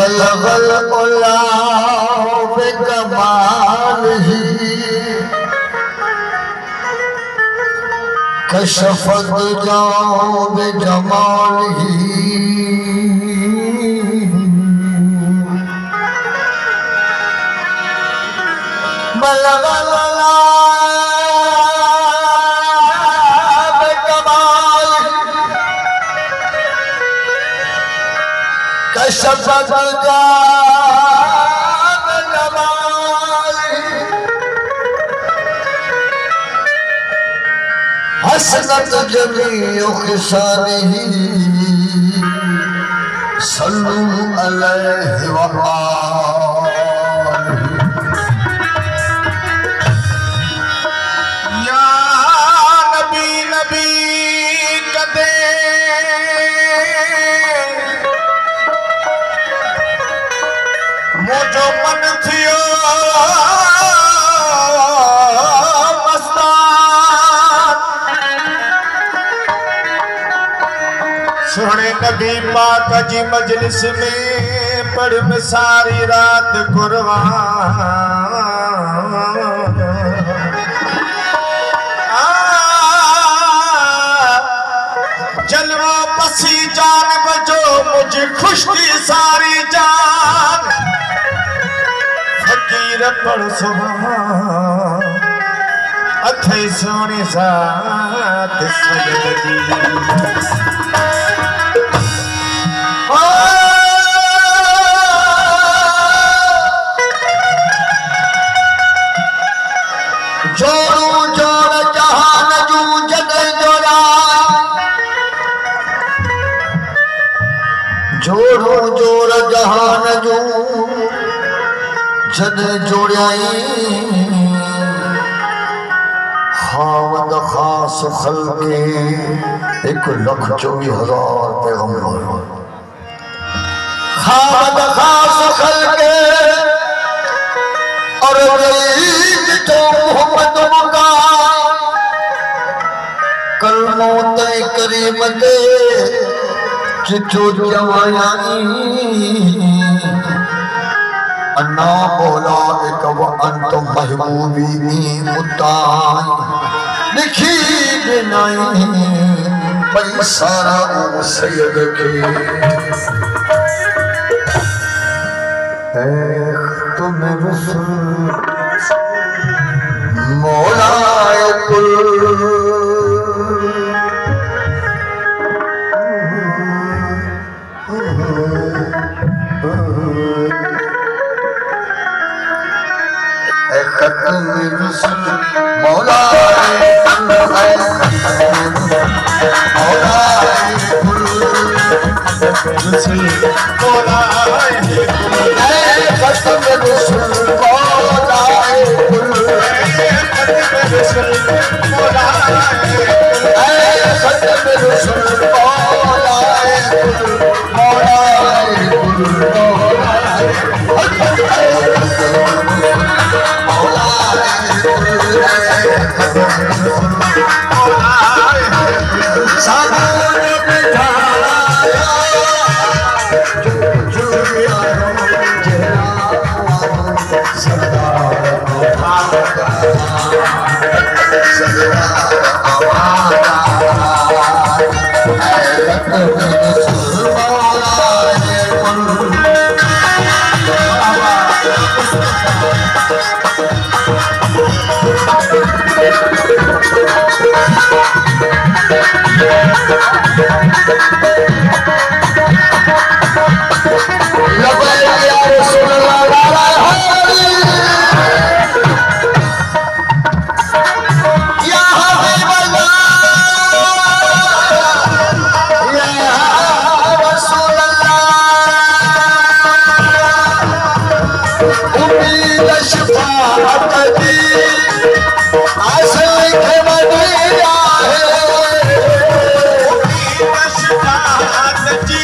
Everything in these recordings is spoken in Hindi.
बलगल उला बिकमालिही कशफत जाओ बिजमालिही बलगल उला बिकमालिही कशफत हसनत जमीउ खिसालिही सल्लू अलैहि व आलिही या नबी नबी कदे मुझो मन थियो सोने नबी पाक जी मजलिस में पढ़ में सारी रात कुर्बान जलवा पसी जान बजो मुझे खुश की सारी जान फकीर पढ़ सुभान अथे सोने साथ सजद जी जोड़ू जोड़ जहान जू जग जोड़ा जोड़ू जोड़ जहान जू जग जोड़ाई खावद खास खल्के 1,24,000 पैगंबर खावद खास खल्के और जो मोहम्मद मुका कलमो तय करीम दे चिठो जवानी अन्ना बोला एक व अंतुम महबूबी मुताई लिखी बिनाई पैसारा सैयद के तुम रसूल मौलाए कुल खत्म रसूल मौलाए जी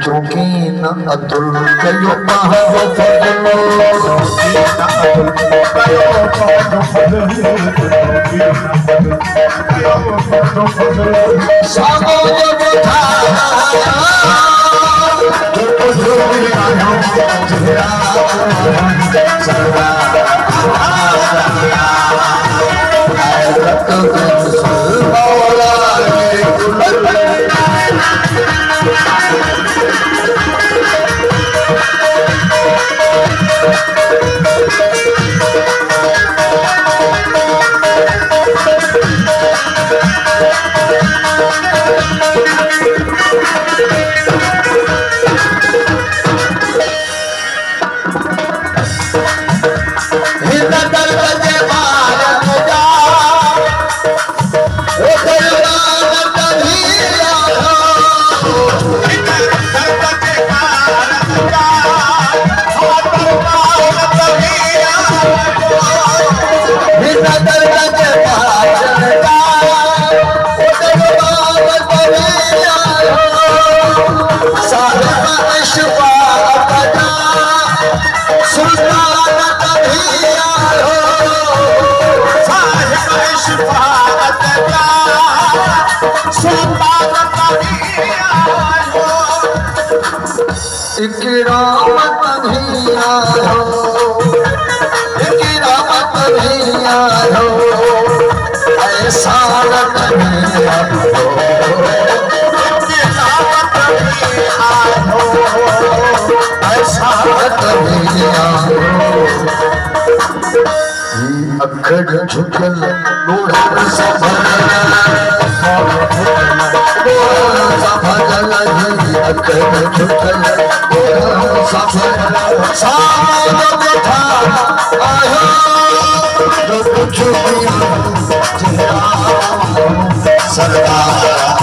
चुकी न अतुल कयो अखड़ झुकल लोढ़ा सा भजल अखड़ झुकल लोढ़ा सा भजल आया जो कुछ सरदार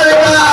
सरकार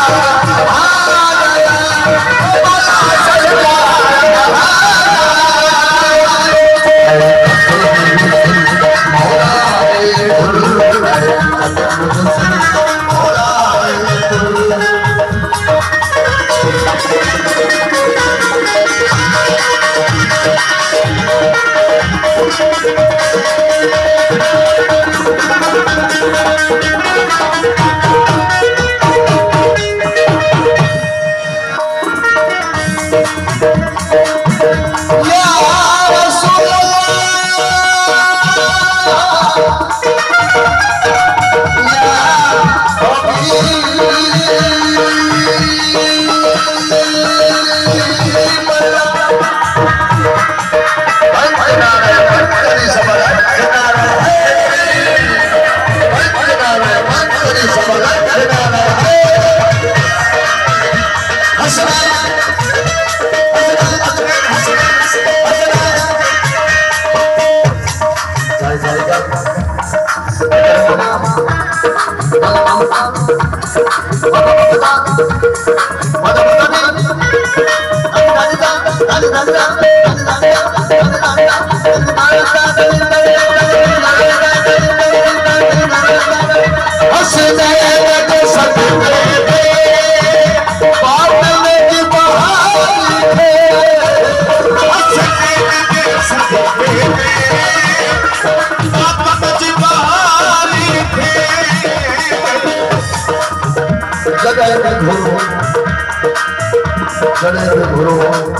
जने भी घुरो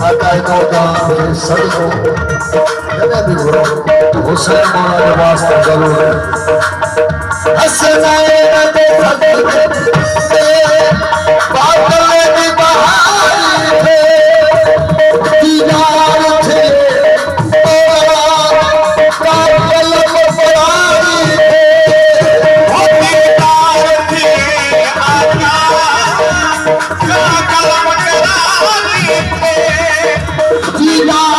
आता है तो जान सभी को जने भी घुरो हुसैन मौला के वास्ते जरूर है हसनाए नबी सदके बादल की बहार थे दीदार थे कायल बहारी थे दीदार